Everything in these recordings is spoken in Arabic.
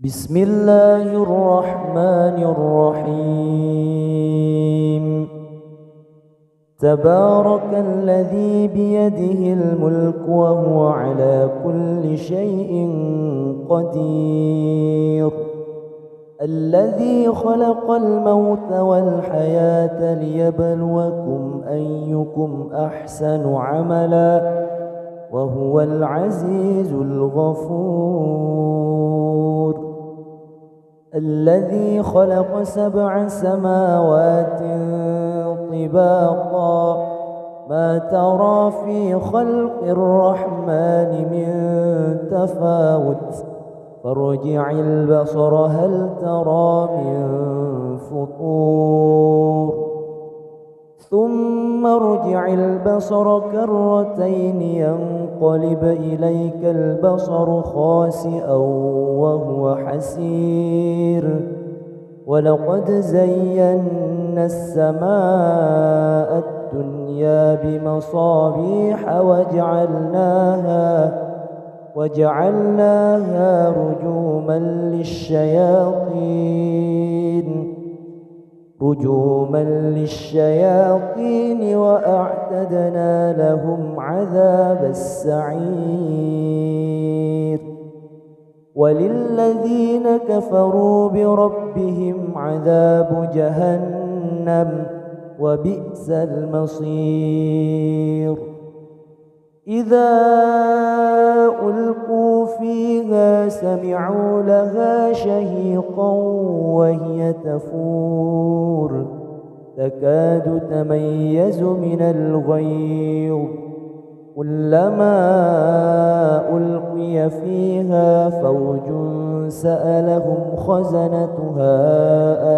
بسم الله الرحمن الرحيم. تبارك الذي بيده الملك وهو على كل شيء قدير، الذي خلق الموت والحياة ليبلوكم أيكم أحسن عملا وهو العزيز الغفور. الذي خلق 7 سماوات طباقا، ما ترى في خلق الرحمن من تفاوت، فارجع البصر هل ترى من فطور، ثم ارجع البصر كرتين ينقلب إليك البصر خاسئا وهو حسير. ولقد زينا السماء الدنيا بمصابيح وجعلناها رجوما للشياطين وأعتدنا لهم عذاب السعير. وللذين كفروا بربهم عذاب جهنم وبئس المصير. إذا ألقوا فيها سمعوا لها شهيقا وهي تفور، تكاد تميز من الغيظ، كلما ألقي فيها فوج سألهم خزنتها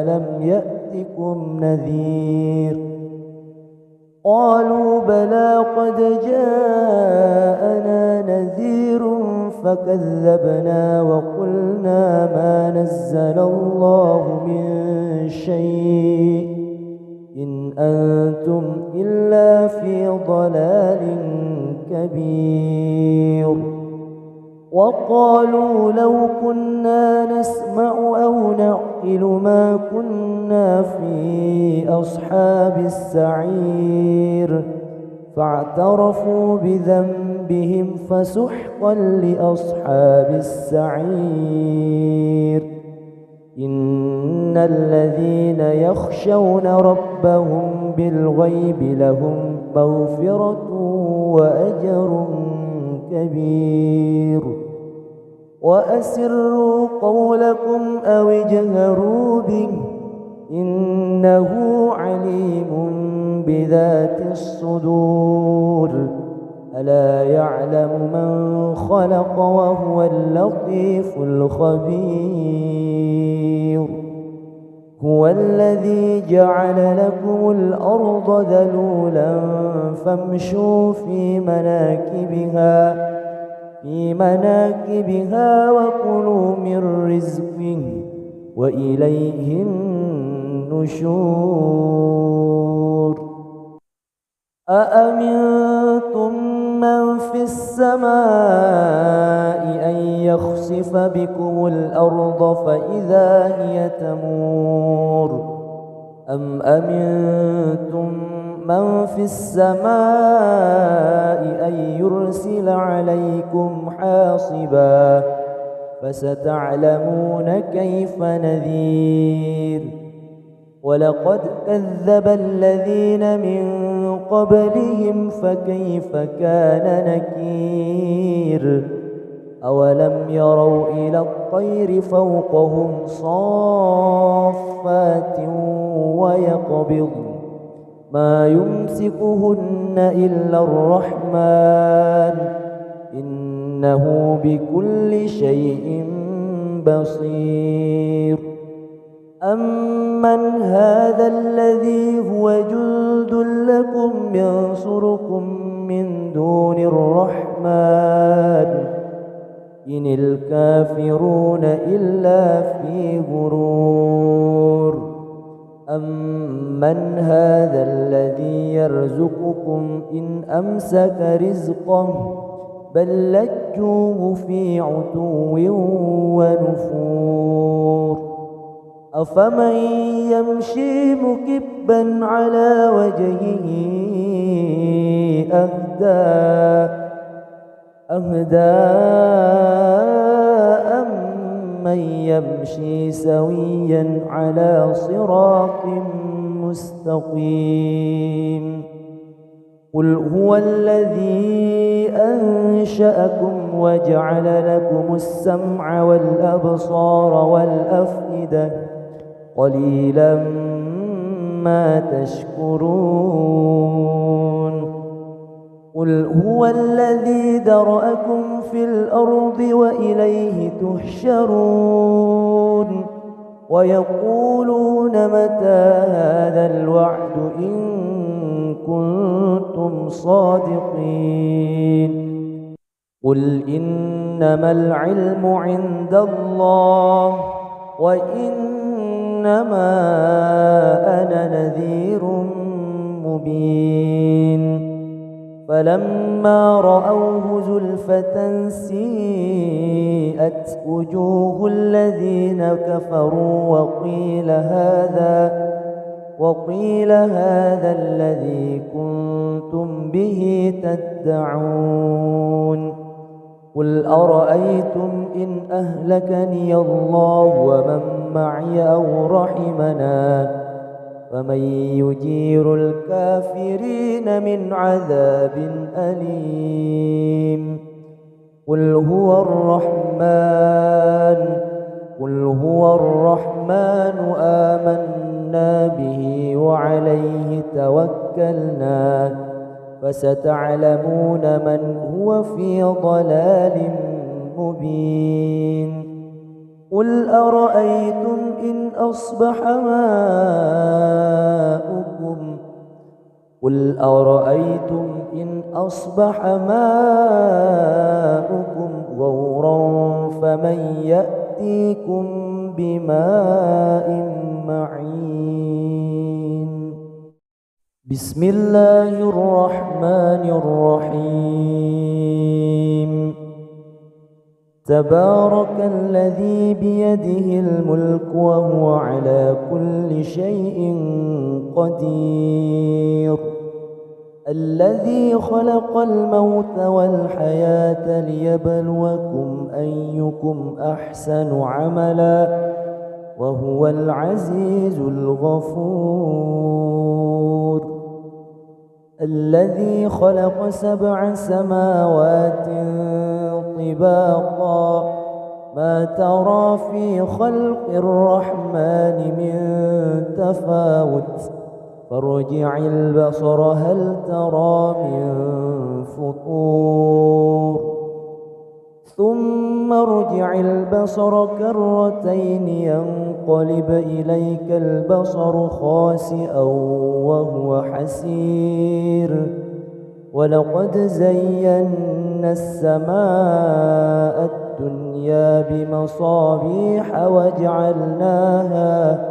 ألم يأتكم نذير، قالوا بلى قد جاءنا نذير فكذبنا وقلنا ما نزل الله من شيء إن أنتم إلا في ضلال كبير. وقالوا لو كنا نسمع أو نعقل ما كنا في أصحاب السعير، فاعترفوا بذنبهم فسحقا لأصحاب السعير. إن الذين يخشون ربهم بالغيب لهم مغفرة وأجر كبير. وأسروا قولكم أو اجهروا به إنه عليم بذات الصدور. ألا يعلم من خلق وهو اللطيف الخبير. هو الذي جعل لكم الأرض ذلولا فامشوا في مناكبها وكلوا من رزقه وإليه النشور. أأمنتم من في السماء أن يخسف بكم الأرض فإذا هي تمور، أم أمنتم من في السماء أن يرسل عليكم حاصبا، فستعلمون كيف نذير. ولقد كذب الذين من قبلهم فكيف كان نكير. أولم يروا إلى الطير فوقهم صافات ويقبض ما يمسكهن إلا الرحمن إنه بكل شيء بصير. أمن هذا الذي هو جند لكم ينصركم من دون الرحمن إن الكافرون إلا في غرور. أمن هذا الذي يرزقكم إن أمسك رزقه بل لجوا في عتو ونفور أفمن يمشي مكبا على وجهه أهدى أمن يمشي سويا على صراط مستقيم قل هو الذي أنشأكم وجعل لكم السمع والأبصار والأفئدة قليلا ما تشكرون قل هو الذي ذرأكم في الأرض وإليه تحشرون ويقولون متى هذا الوعد إن كنتم صادقين قل إنما العلم عند الله وإنما أنا نذير مبين فلما رأوه زلفة سيئت وجوه الذين كفروا وقيل هذا الذي كنتم به تدعون قل أرأيتم إن أهلكني الله ومن معي أو رحمنا فمن يجير الكافرين من عذاب أليم قل هو الرحمن آمنا به وعليه توكلنا فستعلمون من هو في ضلال مبين قل أرأيتم إن أصبح ماؤكم غورا فمن يأتيكم بماء معين بسم الله الرحمن الرحيم تبارك الذي بيده الملك وهو على كل شيء قدير الذي خلق الموت والحياة ليبلوكم أيكم أحسن عملا وهو العزيز الغفور الذي خلق 7 سماوات طباقا ما ترى في خلق الرحمن من تفاوت فارجع البصر هل ترى من فطور ثم ارجع البصر كرتين ينقلب إليك البصر خاسئا وهو حسير ولقد زينا السماء الدنيا بمصابيح وجعلناها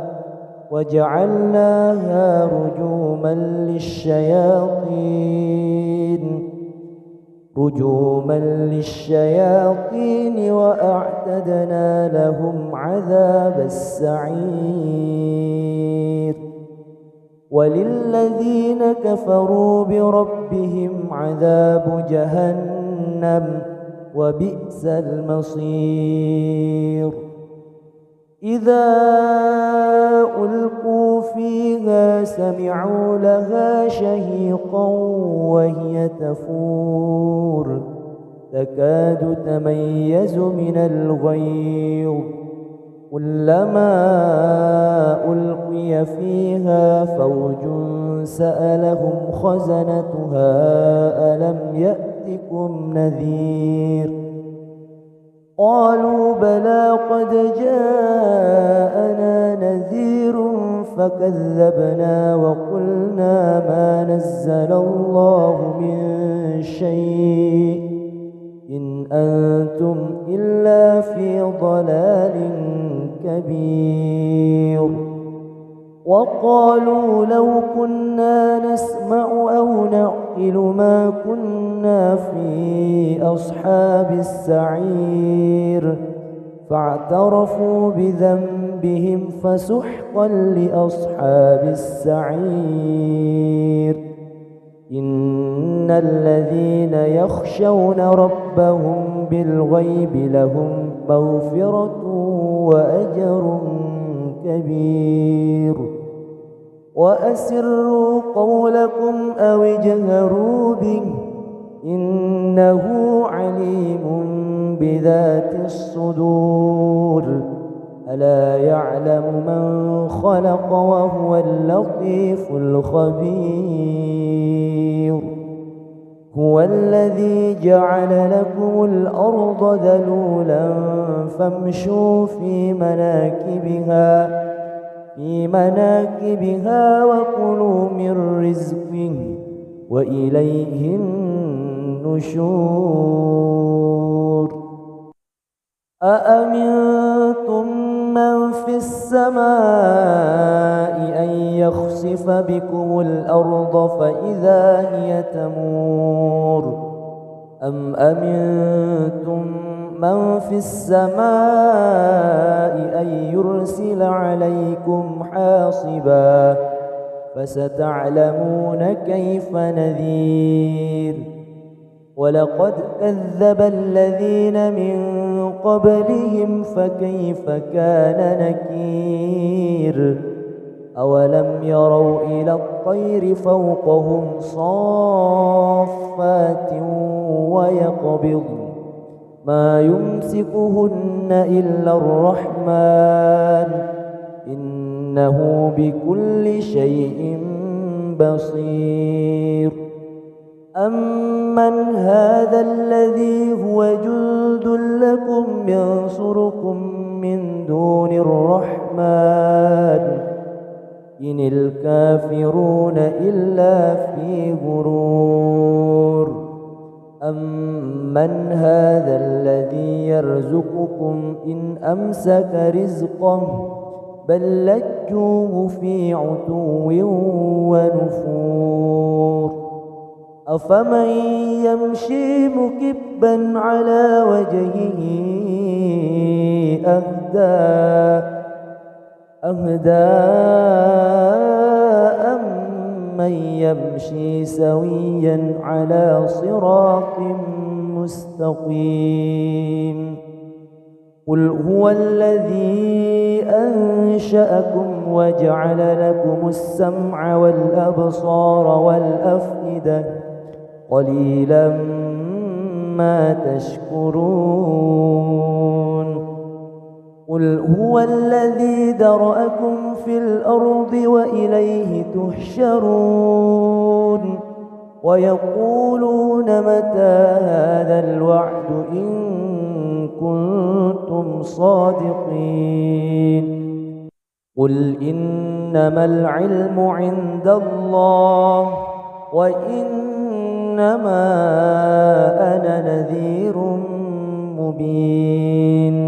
رجوما للشياطين وأعتدنا لهم عذاب السعير وللذين كفروا بربهم عذاب جهنم وبئس المصير إذا ألقوا فيها سمعوا لها شهيقا وهي تفور تكاد تميز من الغيظ كلما ألقي فيها فوج سألهم خزنتها ألم يأتكم نذير قالوا بلى قد جاءنا نذير فكذبنا وقلنا ما نزل الله من شيء إن أنتم إلا في ضلال كبير وقالوا لو كنا نسمع أو نعقل ما كنا في أصحاب السعير فاعترفوا بذنبهم فسحقا لأصحاب السعير. إن الذين يخشون ربهم بالغيب لهم مغفرة وأجر كبير. وأسروا قولكم أو اجهروا به إنه عليم بذات الصدور. ألا يعلم من خلق وهو اللطيف الخبير. هو الذي جعل لكم الأرض ذلولا فامشوا في مناكبها وكلوا من رزقه وإليه النشور. أأمنتم من في السماء أن يخسف بكم الأرض فإذا هي تمور أم أمنتم من في السماء أن يرسل عليكم حاصبا فستعلمون كيف نذير. ولقد كذب الذين من قبلهم فكيف كان نكير. أولم يروا إلى الطير فوقهم صافات ويقبض ما يمسكهن إلا الرحمن إنه بكل شيء بصير. أمن هذا الذي هو جند لكم ينصركم من دون الرحمن إن الكافرون إلا في غرور. أمن هذا الذي يرزقكم إن أمسك رزقه بل لجوه في عتو ونفور. أفمن يمشي مكبا على وجهه أهدى أمن يمشي سويا على صراط مستقيم. قل هو الذي أنشأكم وجعل لكم السمع والأبصار والأفئدة قليلا ما تشكرون. قل هو الذي ذرأكم في الأرض وإليه تحشرون. ويقولون متى هذا الوعد إن كنتم صادقين. قل إنما العلم عند الله وإنما أنا نذير مبين.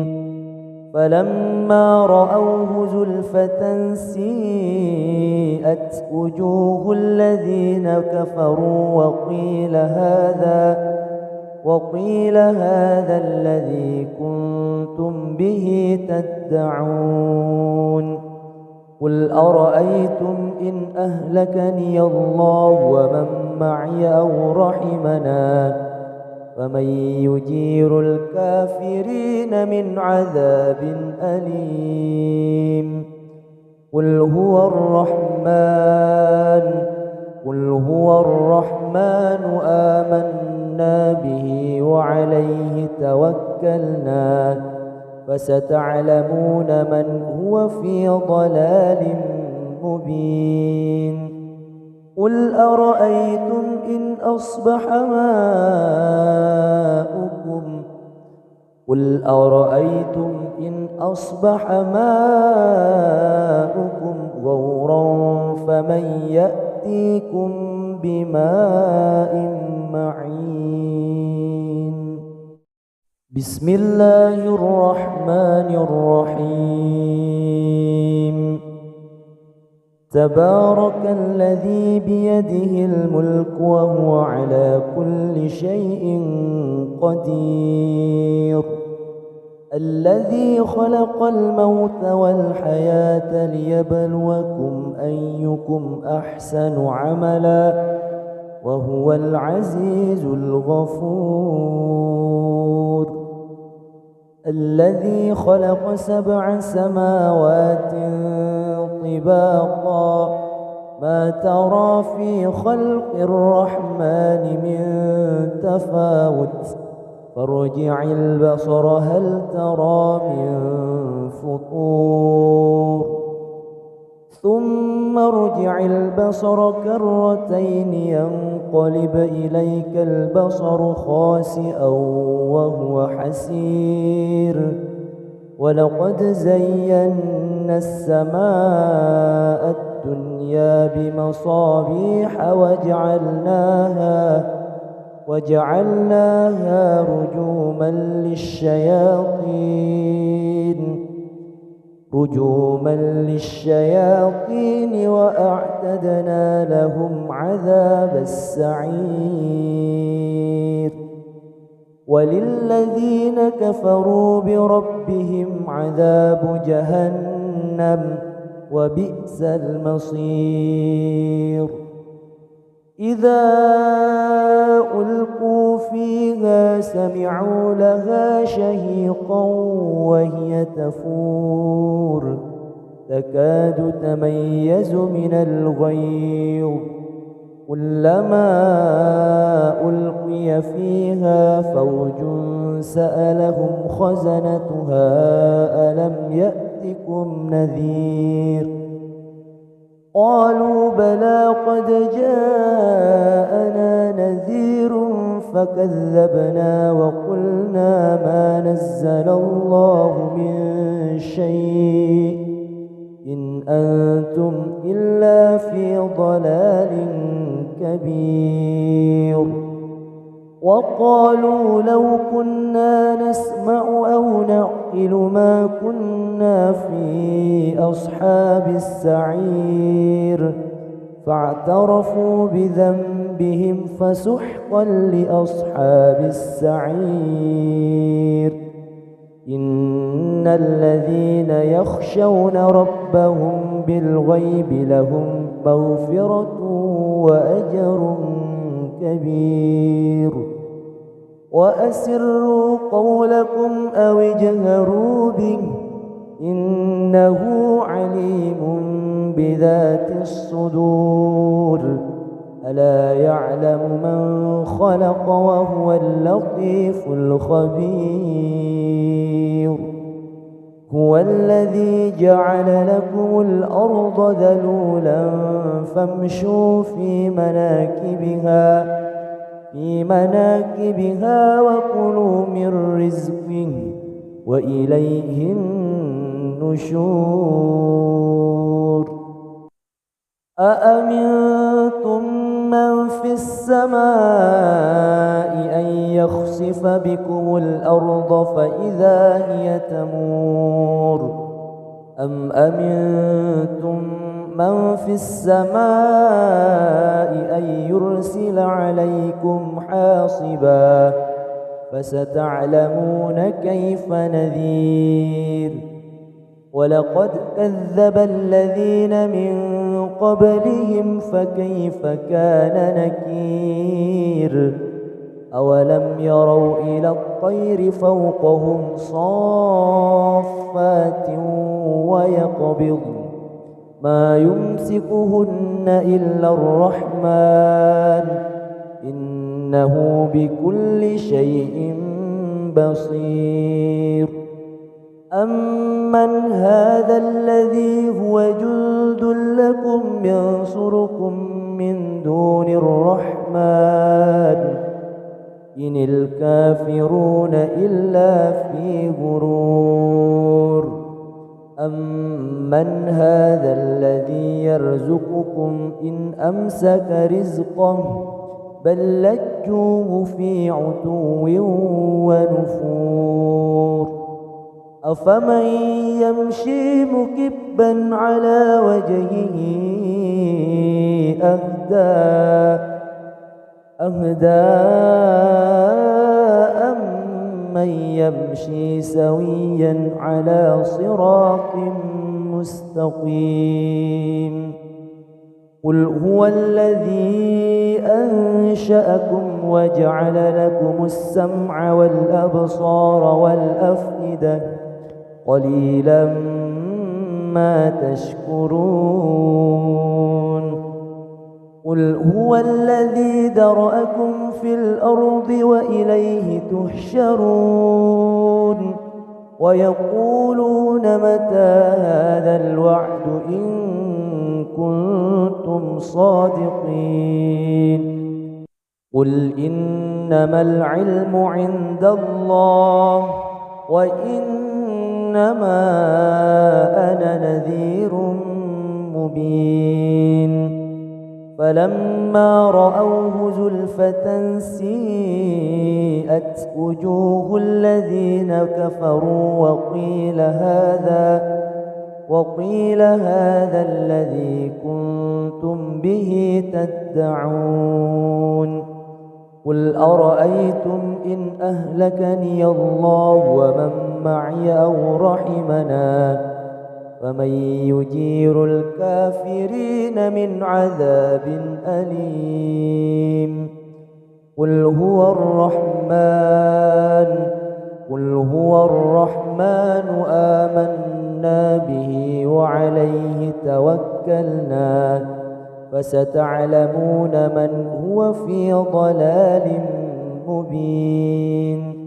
فلما رأوه زلفة سيئت وجوه الذين كفروا وقيل هذا الذي كنتم به تدعون. قل أرأيتم إن أهلكني الله ومن معي أو رحمنا فمن يجير الكافرين من عذاب أليم. قل هو الرحمن آمنا به وعليه توكلنا فستعلمون من هو في ضلال مبين. قل أرأيتم إن أصبح ماؤكم غورا فمن يأتيكم بماء معين. بسم الله الرحمن الرحيم. تبارك الذي بيده الملك وهو على كل شيء قدير الذي خلق الموت والحياة ليبلوكم أيكم أحسن عملا وهو العزيز الغفور الذي خلق 7 سماوات طباقا ما ترى في خلق الرحمن من تفاوت فارجع البصر هل ترى من فطور ثم ارجع البصر كرتين ينقلب إليك البصر خاسئا وهو حسير ولقد زينا السماء الدنيا بمصابيح وجعلناها رجوما للشياطين وأعتدنا لهم عذاب السعير وللذين كفروا بربهم عذاب جهنم وبئس المصير إذا ألقوا فيها سمعوا لها شهيقا وهي تفور تكاد تميز من الغيظ كلما ألقي فيها فوج سألهم خزنتها ألم يأتكم نذير قالوا بلى قد جاءنا نذير فكذبنا وقلنا ما نزل الله من شيء إن أنتم إلا في ضلال كبير وقالوا لو كنا نسمع أو نعقل ما كنا في أصحاب السعير فاعترفوا بذنبهم فسحقا لأصحاب السعير إن الذين يخشون ربهم بالغيب لهم مغفرة وأجر كبير وأسروا قولكم أو اجهروا به إنه عليم بذات الصدور ألا يعلم من خلق وهو اللطيف الخبير هو الذي جعل لكم الأرض ذلولا فامشوا في مناكبها وكلوا من رزقه وإليه النشور أأمنتم من في السماء أن يخسف بكم الأرض فإذا هي تمور أم أمنتم من في السماء أن يرسل عليكم حاصبا فستعلمون كيف نذير ولقد كذب الذين من قبلهم فكيف كان نكير أولم يروا إلى الطير فوقهم صافات ويقبض ما يمسكهن إلا الرحمن إنه بكل شيء بصير أمن هذا الذي هو جند لكم ينصركم من دون الرحمن إن الكافرون إلا في غرور أمن هذا الذي يرزقكم إن أمسك رزقه بل لجوه في عتو ونفور أفمن يمشي مكبا على وجهه أهدى أمن يمشي سويا على صراط مستقيم قل هو الذي أنشأكم وجعل لكم السمع والأبصار والأفئدة قليلا ما تشكرون قل هو الذي ذرأكم في الأرض وإليه تحشرون ويقولون متى هذا الوعد إن كنتم صادقين قل إنما العلم عند الله وإنما أنا نذير مبين فلما رأوه زلفة سيئت وجوه الذين كفروا وقيل هذا الذي كنتم به تدعون قل أرأيتم إن أهلكني الله ومن معي أو رحمنا فمن يجير الكافرين من عذاب أليم قل هو الرحمن آمنا به وعليه توكلنا فستعلمون من هو في ضلال مبين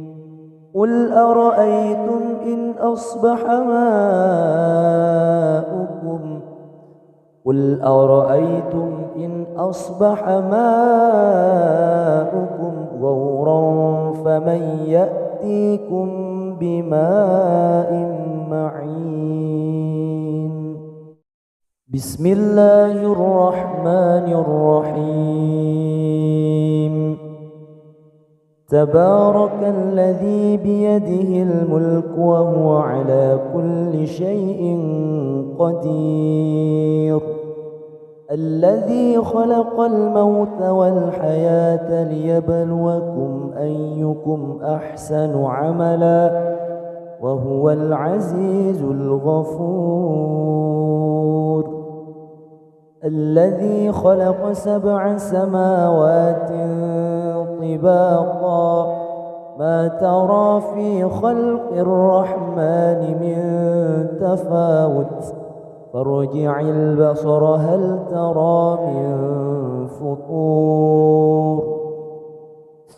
قل أرأيتم إن أصبح ماؤكم غورا فمن يأتيكم بماء معين بسم الله الرحمن الرحيم تبارك الذي بيده الملك وهو على كل شيء قدير الذي خلق الموت والحياة ليبلوكم أيكم أحسن عملا وهو العزيز الغفور الذي خلق 7 سماوات طباقا ما ترى في خلق الرحمن من تفاوت فارجع البصر هل ترى من فطور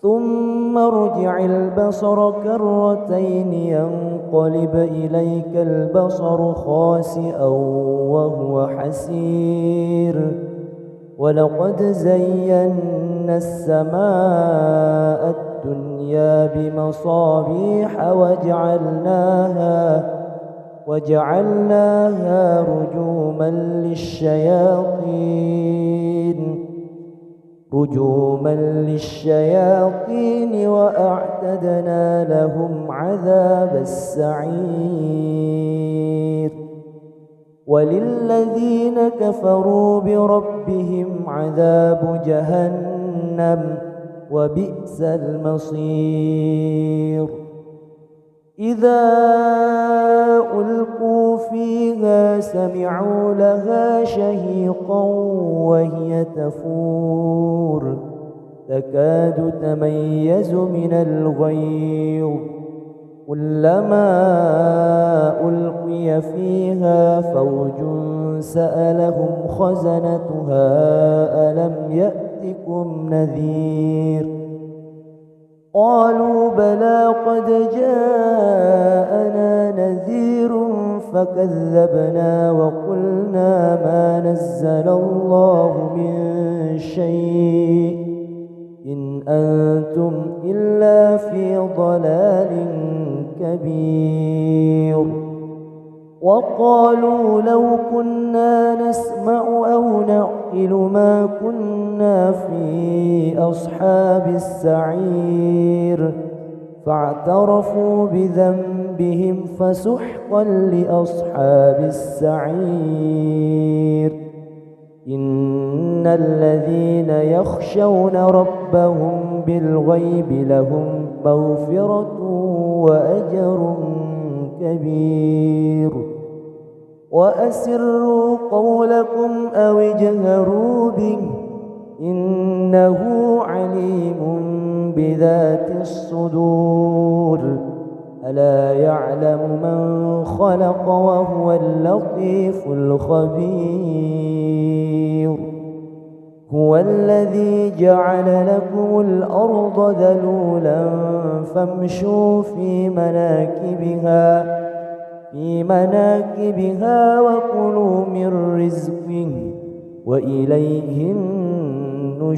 ثم ارجع البصر كرتين ينقلب إليك البصر خاسئا وهو حسير ولقد زينا السماء الدنيا بمصابيح وجعلناها رجوما للشياطين وأعتدنا لهم عذاب السعير وللذين كفروا بربهم عذاب جهنم وبئس المصير إذا ألقوا فيها سمعوا لها شهيقا وهي تفور تكاد تميز من الغيظ كلما ألقي فيها فوج سألهم خزنتها ألم يأتكم نذير قالوا بلى قد جاءنا نذير فكذبنا وقلنا ما نزل الله من شيء إن أنتم إلا في ضلال كبير وقالوا لو كنا نسمع أو نعقل ما كنا في أصحاب السعير فاعترفوا بذنبهم بهم فسحقا لأصحاب السعير إن الذين يخشون ربهم بالغيب لهم مغفرة وأجر كبير وأسروا قولكم أو اجهروا به إنه عليم بذات الصدور ألا يعلم من خلق وهو اللطيف الخبير هو الذي جعل لكم الأرض ذلولا فامشوا في مناكبها وكلوا من رزقه وإليه النشور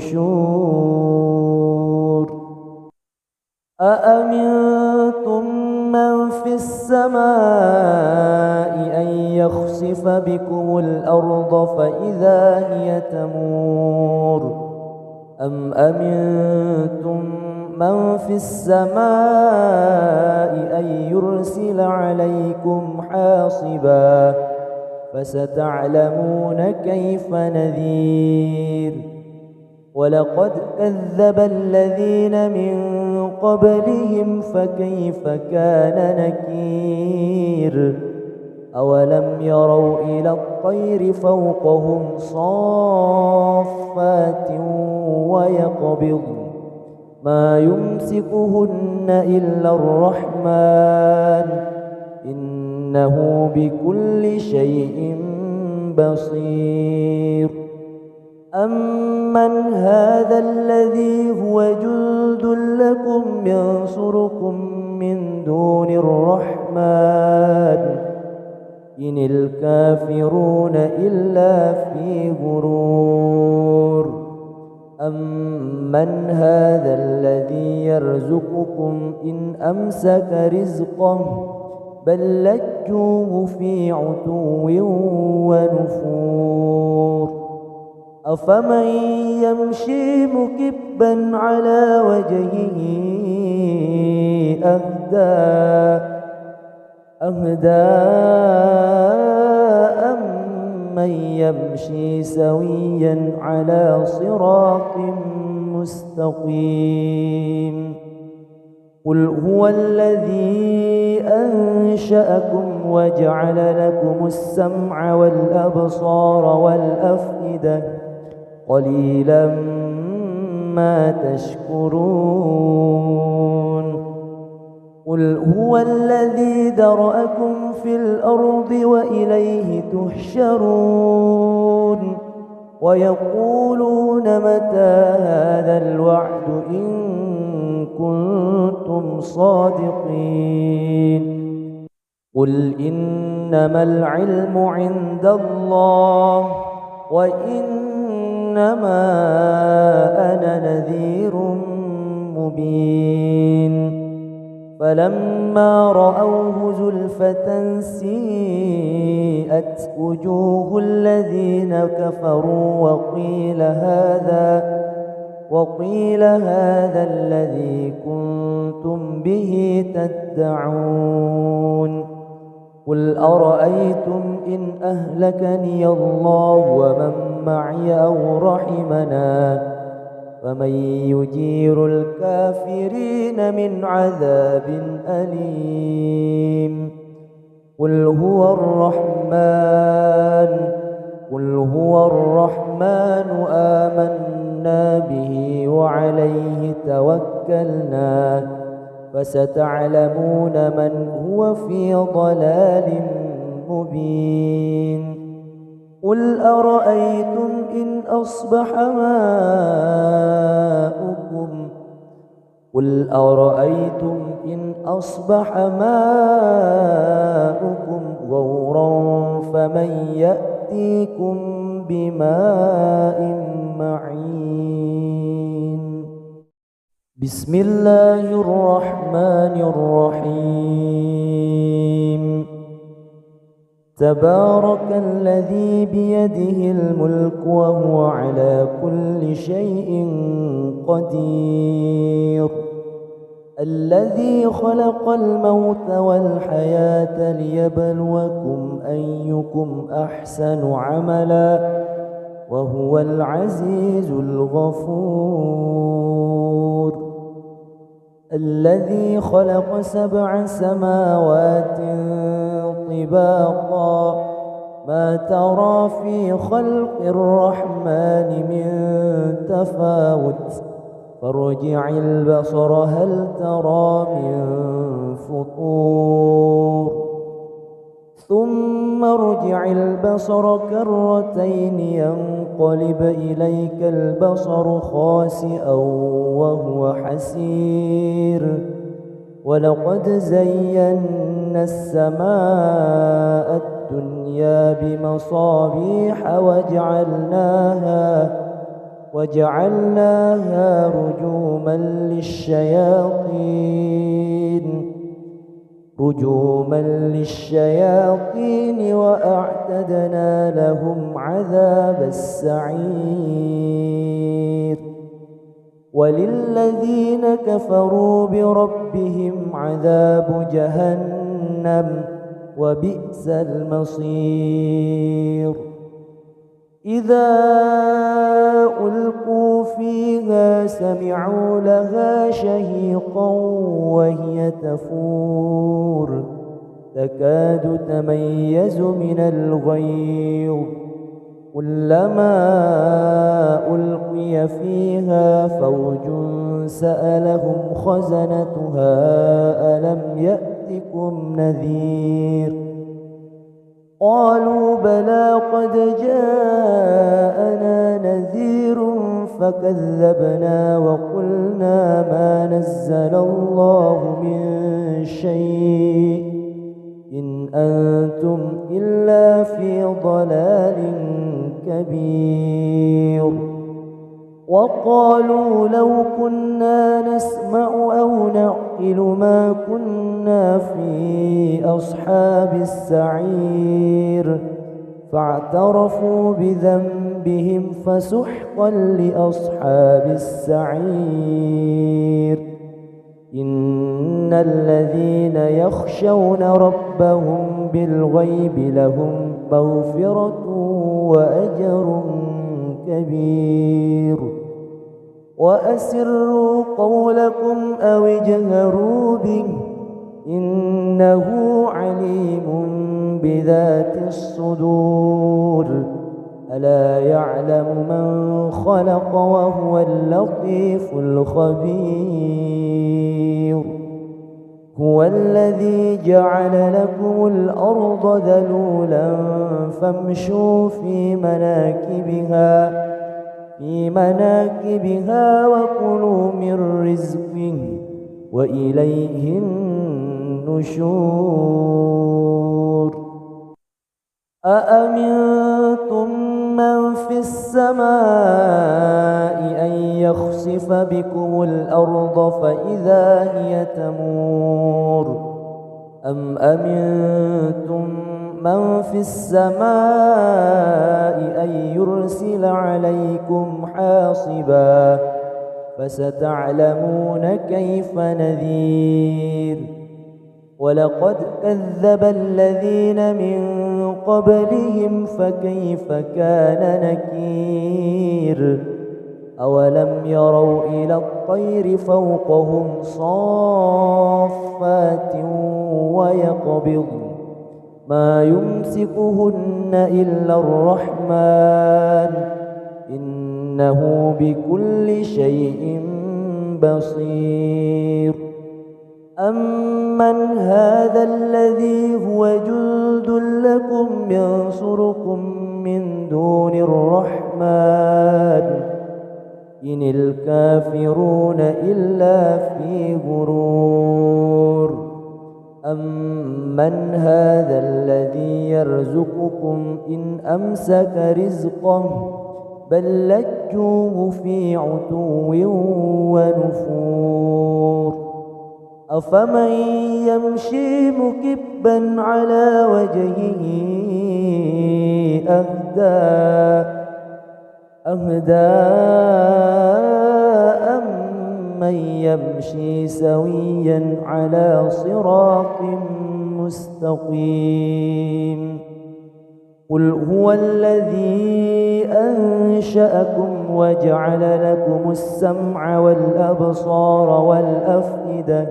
أأمنتم من في السماء أن يخسف بكم الأرض فإذا هي تمور أم أمنتم من في السماء أن يرسل عليكم حاصبا فستعلمون كيف نذير ولقد كذب الذين من قبلهم فكيف كان نكير أولم يروا إلى الطير فوقهم صافات ويقبض ما يمسكهن إلا الرحمن إنه بكل شيء بصير أمن هذا الذي هو جند لكم ينصركم من دون الرحمن إن الكافرون إلا في غرور أمن هذا الذي يرزقكم إن أمسك رزقه بل لجوه في عتو ونفور أفمن يمشي مكبا على وجهه أهدى أمن يمشي سويا على صراط مستقيم قل هو الذي أنشأكم وجعل لكم السمع والأبصار والأفئدة قليلا ما تشكرون قل هو الذي ذرأكم في الأرض وإليه تحشرون ويقولون متى هذا الوعد إن كنتم صادقين قل إنما العلم عند الله وإنما أنا نذير مبين فلما رأوه زلفة سيئت وجوه الذين كفروا وقيل هذا الذي كنتم به تدعون قل أرأيتم إن أهلكني الله ومن معي أو رحمنا فمن يجير الكافرين من عذاب أليم قل هو الرحمن آمنا به وعليه توكلنا فستعلمون من هو في ضلال مبين قل أرأيتم إن أصبح ماؤكم غورا فمن يأتيكم بماء معين بسم الله الرحمن الرحيم تبارك الذي بيده الملك وهو على كل شيء قدير الذي خلق الموت والحياة ليبلوكم أيكم أحسن عملا وهو العزيز الغفور. الذي خلق 7 سماوات طباقا ما ترى في خلق الرحمن من تفاوت فارجع البصر هل ترى من فطور ثم ارجع البصر كرتين ينقلب إليك البصر خاسئا وهو حسير ولقد زينا السماء الدنيا بمصابيح وجعلناها رجوما للشياطين وأعتدنا لهم عذاب السعير. وللذين كفروا بربهم عذاب جهنم وبئس المصير. إذا ألقوا فيها سمعوا لها شهيقا وهي تفور تكاد تميز من الغيظ كلما ألقي فيها فوج سألهم خزنتها ألم يأتكم نذير قالوا بلى قد جاءنا نذير فكذبنا وقلنا ما نزل الله من شيء إن أنتم إلا في ضلال كبير. وقالوا لو كنا نسمع أو نعقل ما كنا في أصحاب السعير فاعترفوا بذنبهم فسحقا لأصحاب السعير. إن الذين يخشون ربهم بالغيب لهم مغفرة وأجر كبير. وأسروا قولكم أو اجهروا به إنه عليم بذات الصدور. ألا يعلم من خلق وهو اللطيف الخبير. هو الذي جعل لكم الأرض ذلولا فامشوا في مناكبها وكلوا من رزقه وإليه النشور. أأمنتم من في السماء أن يخسف بكم الأرض فإذا هي تمور أم أمنتم من في السماء أن يرسل عليكم حاصبا فستعلمون كيف نذير. ولقد كذب الذين من قبلهم فكيف كان نكير. أولم يروا إلى الطير فوقهم صافات ويقبض ما يمسكهن إلا الرحمن إنه بكل شيء بصير. أمن هذا الذي هو جند لكم ينصركم من دون الرحمن إن الكافرون إلا في غرور. أمن هذا الذي يرزقكم إن أمسك رزقه بل لجوه في عتو ونفور. أفمن يمشي مكبا على وجهه أهدى أم أمن يمشي سويا على صراط مستقيم قل هو الذي أنشأكم وجعل لكم السمع والأبصار والأفئدة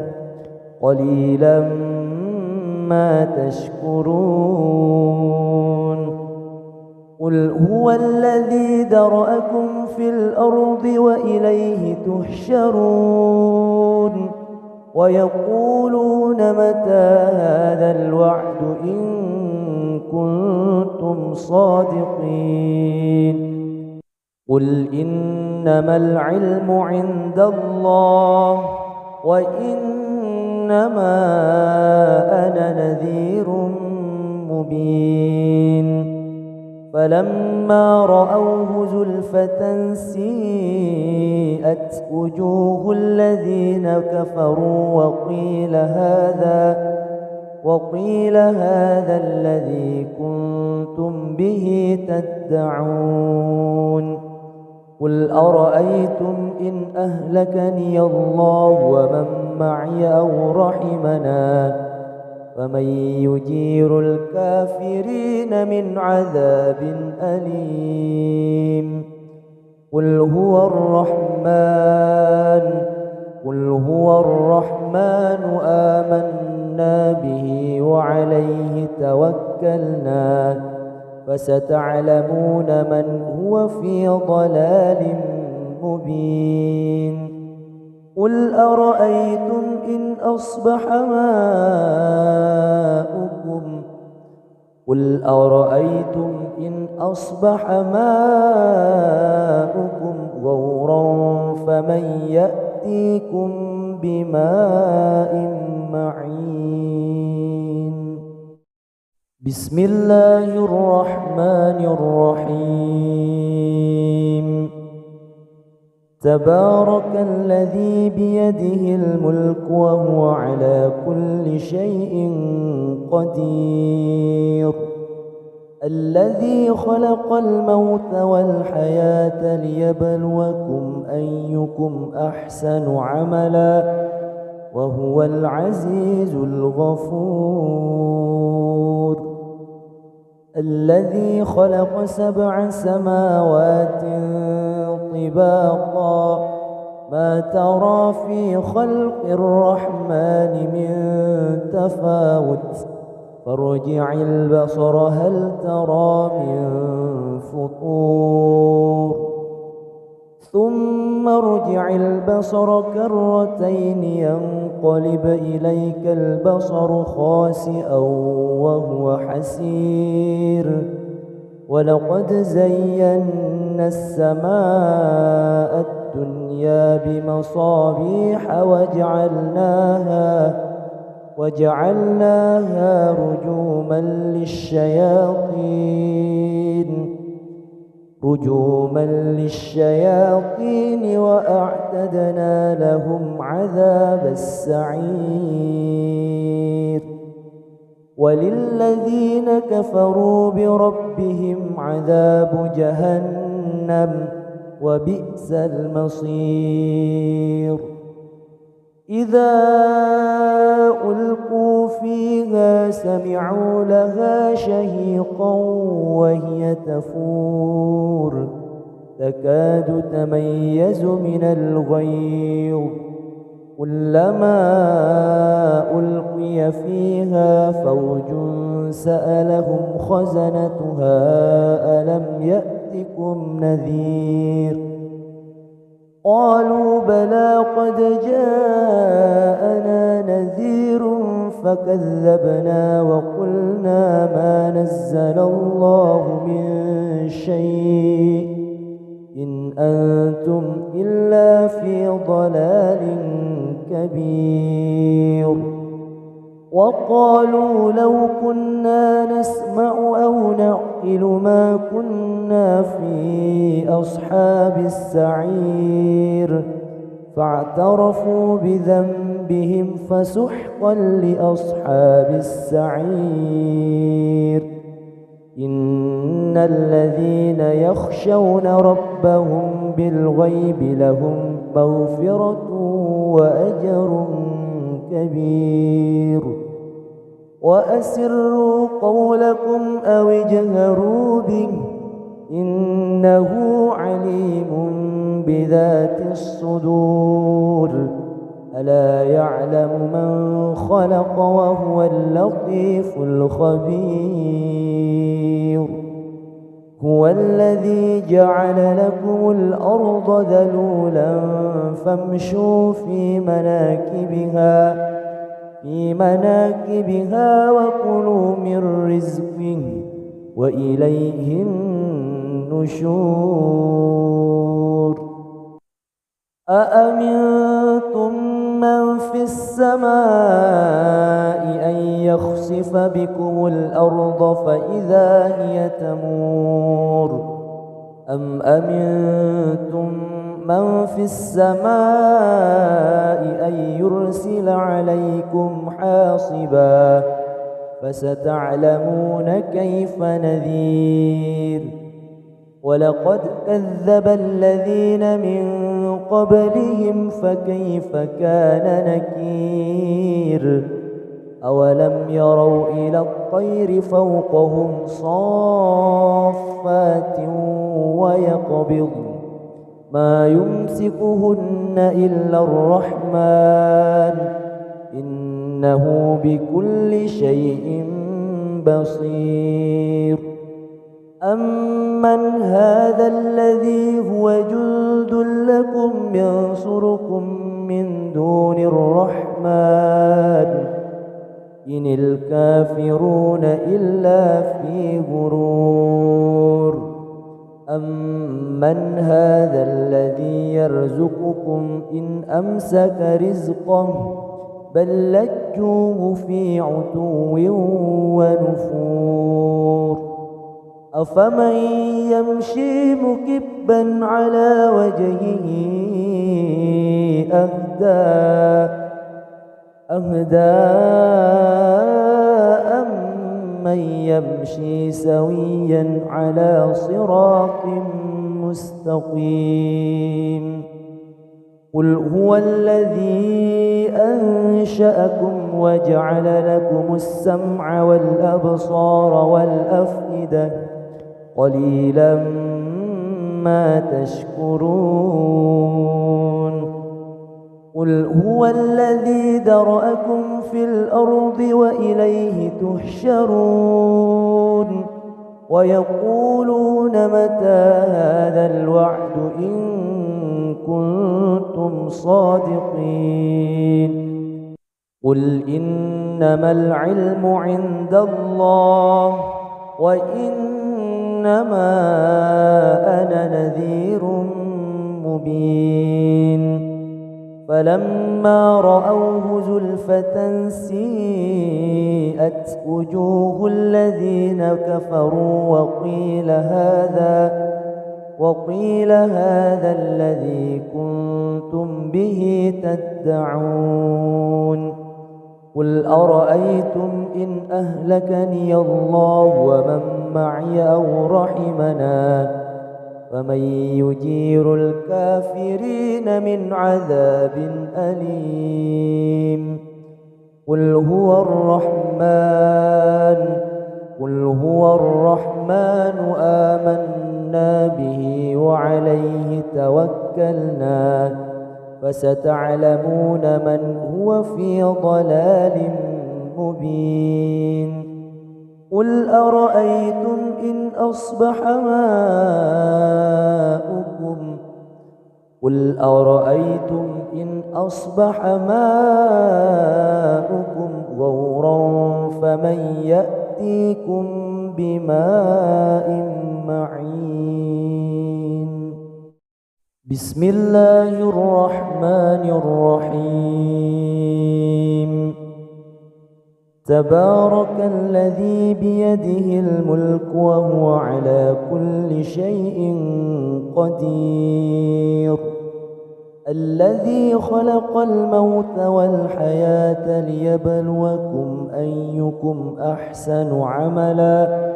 قليلا ما تشكرون قل هو الذي ذرأكم في الأرض وإليه تحشرون ويقولون متى هذا الوعد إن كنتم صادقين قل إنما العلم عند الله وإنما أنا نذير مبين فلما رأوه زلفة سيئت وجوه الذين كفروا وقيل هذا الذي كنتم به تدعون قل أرأيتم إن أهلكني الله ومن معي أو رحمنا فمن يجير الكافرين من عذاب أليم قل هو الرحمن آمنا به وعليه توكلنا فستعلمون من هو في ضلال مبين قل أرأيتم إن أصبح ماؤكم غورا فمن يأتيكم بماء معين بسم الله الرحمن الرحيم تبارك الذي بيده الملك وهو على كل شيء قدير الذي خلق الموت والحياة ليبلوكم أيكم أحسن عملا وهو العزيز الغفور الذي خلق 7 سماوات طباقا ما ترى في خلق الرحمن من تفاوت فارجع البصر هل ترى من فطور ثم ارجع البصر كرتين ينقلب إليك البصر خاسئا وهو حسير ولقد زينا السماء الدنيا بمصابيح وجعلناها رجوما للشياطين وأعتدنا لهم عذاب السعير وللذين كفروا بربهم عذاب جهنم وبئس المصير إذا ألقوا فيها سمعوا لها شهيقا وهي تفور تكاد تميز من الغيظ كلما ألقي فيها فوج سألهم خزنتها ألم يأتكم نذير قالوا بلى قد جاءنا نذير فكذبنا وقلنا ما نزل الله من شيء إن أنتم إلا في ضلال كبير وقالوا لو كنا نسمع أو نعقل ما كنا في أصحاب السعير فاعترفوا بذنبهم فسحقا لأصحاب السعير إن الذين يخشون ربهم بالغيب لهم مغفرة وأجر كبير. وأسروا قولكم أو اجهروا به إنه عليم بذات الصدور. ألا يعلم من خلق وهو اللطيف الخبير. هو الذي جعل لكم الأرض ذلولا فامشوا في مناكبها وكلوا من رزقه وإليه النشور. أأمنتم من في السماء أن يخسف بكم الأرض فإذا هي تمور أم أمنتم من في السماء أن يرسل عليكم حاصبا فستعلمون كيف نذير. ولقد كذب الذين من قبلهم فكيف كان نكير. أولم يروا إلى الطير فوقهم صافات ويقبض ما يمسكهن إلا الرحمن إنه بكل شيء بصير. أمن هذا الذي هو جند لكم ينصركم من دون الرحمن إن الكافرون إلا في غرور. أمن هذا الذي يرزقكم إن أمسك رزقه بل لجوه في عتو ونفور. أفمن يمشي مكبا على وجهه أهدى أمن يمشي سويا على صراط مستقيم. قل هو الذي أنشأكم وجعل لكم السمع والأبصار والأفئدة قليلا ما تشكرون. قل هو الذي ذرأكم في الأرض وإليه تحشرون. ويقولون متى هذا الوعد إن كنتم صادقين. قل إنما العلم عند الله وإنما أنا نذير مبين. فلما رأوه زلفة سيئت وجوه الذين كفروا وقيل هذا الذي كنتم به تدعون. قل أرأيتم إن أهلكني الله ومن معي أو رحمنا فمن يجير الكافرين من عذاب أليم. قل هو الرحمن آمنا به وعليه توكلنا فستعلمون من هو في ضلال مبين. قل أرأيتم إن أصبح ماؤكم غورا فمن يأتيكم بماء معين. بسم الله الرحمن الرحيم. تبارك الذي بيده الملك وهو على كل شيء قدير. الذي خلق الموت والحياة ليبلوكم أيكم أحسن عملا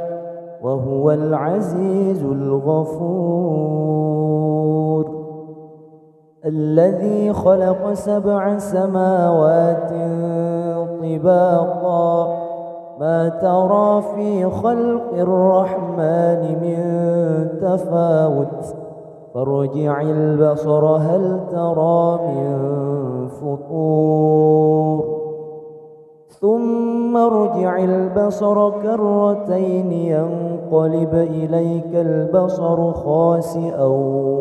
وهو العزيز الغفور. الذي خلق 7 سماوات طباقا ما ترى في خلق الرحمن من تفاوت فارجع البصر هل ترى من فطور ثم ارجع البصر كرتين ينقلب إليك البصر خاسئا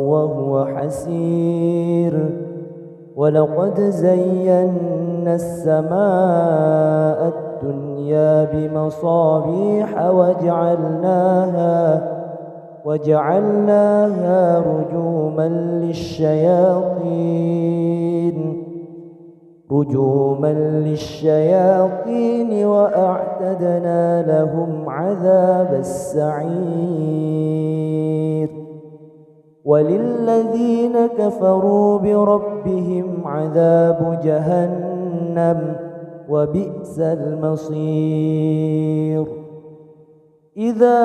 وهو حسير ولقد زينا السماء الدنيا بمصابيح وجعلناها رجوما للشياطين وأعتدنا لهم عذاب السعير وللذين كفروا بربهم عذاب جهنم وبئس المصير إذا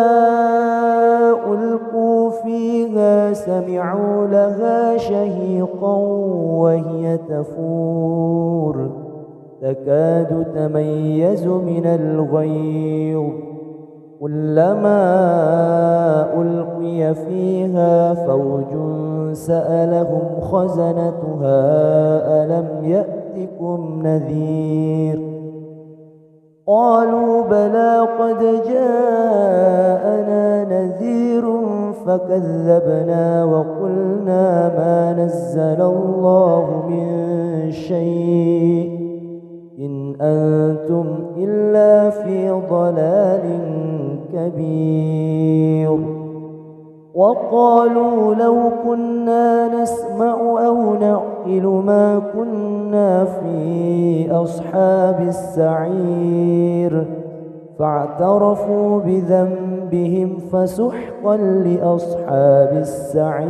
ألقوا فيها سمعوا لها شهيقا وهي تفور تكاد تميز من الغيظ كلما ألقي فيها فوج سألهم خزنتها ألم يأتكم نذير قالوا بلى قد جاءنا نذير فكذبنا وقلنا ما نزل الله من شيء إن أنتم إلا في ضلال كبير وقالوا لو كنا نسمع أو نعقل ما كنا في أصحاب السعير فاعترفوا بذنبهم فسحقا لأصحاب السعير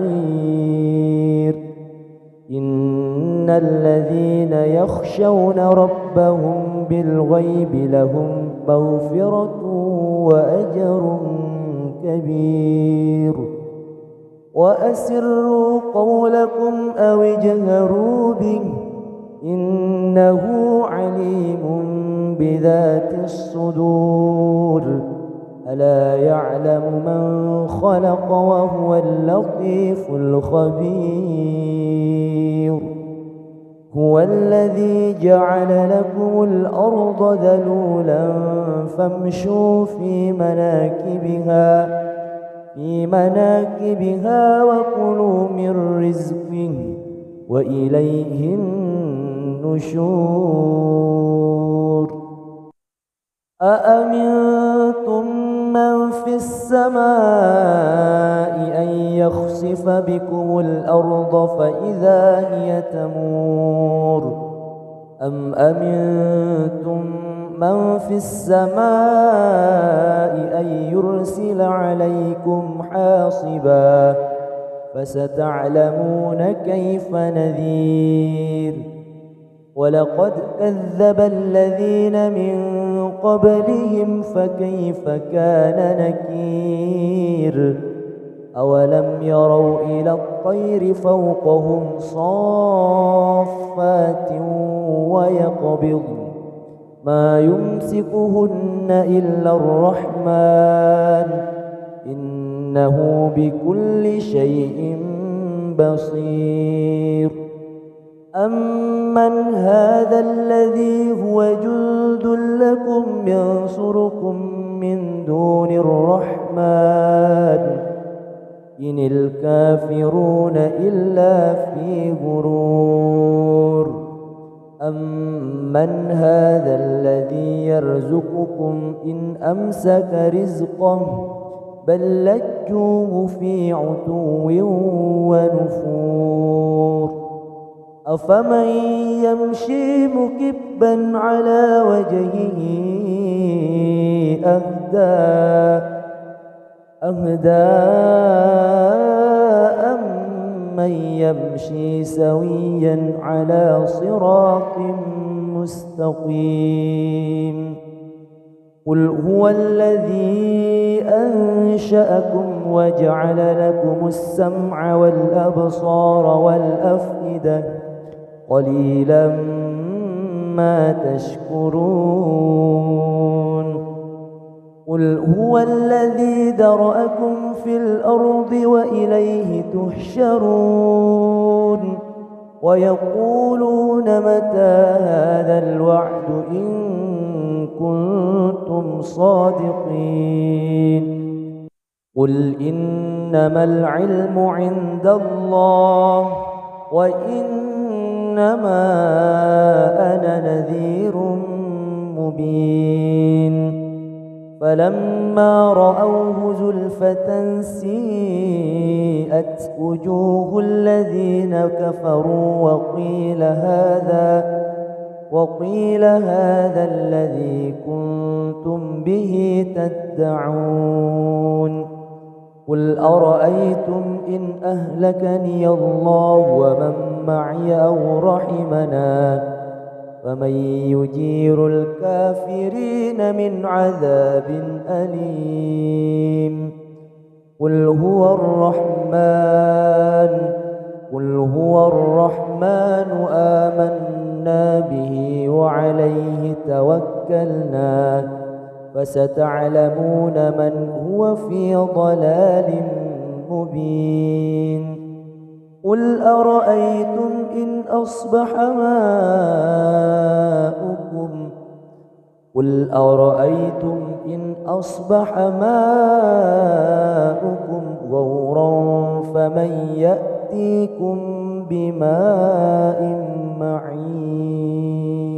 إن الذين يخشون ربهم بالغيب لهم مغفرة وأجر كبير وأسروا قولكم أو اجهروا به إنه عليم بذات الصدور ألا يعلم من خلق وهو اللطيف الخبير هو الذي جعل لكم الأرض ذلولا فامشوا في مناكبها وكلوا من رزقه وإليه النشور أأمنتم من في السماء أن يخسف بكم الأرض فإذا هي تمور أم أمنتم من في السماء أن يرسل عليكم حاصبا فستعلمون كيف نذير ولقد كذب الذين من قبلهم فكيف كان نكير أولم يروا إلى الطير فوقهم صافات ويقبض ما يمسكهن إلا الرحمن إنه بكل شيء بصير أمن هذا الذي هو جند لكم ينصركم من دون الرحمن إن الكافرون إلا في غرور أمن هذا الذي يرزقكم إن أمسك رزقه بل لجوه في عتو ونفور أفمن يمشي مكبا على وجهه أهدى أمن يمشي سويا على صراط مستقيم قل هو الذي أنشأكم وجعل لكم السمع والأبصار والأفئدة قليلا ما تشكرون قل هو الذي ذرأكم في الأرض وإليه تحشرون ويقولون متى هذا الوعد إن كنتم صادقين قل إنما العلم عند الله وإنما أنا نذير مبين فلما رأوه زلفة سيئت وجوه الذين كفروا وقيل هذا الذي كنتم به تدعون قل أرأيتم إن أهلكني الله ومن معي أو رحمنا فمن يجير الكافرين من عذاب أليم قل هو الرحمن آمنا به وعليه توكلنا فستعلمون من هو في ضلال مبين قل أرأيتم إن أصبح ماؤكم غورا فمن يأتيكم بماء معين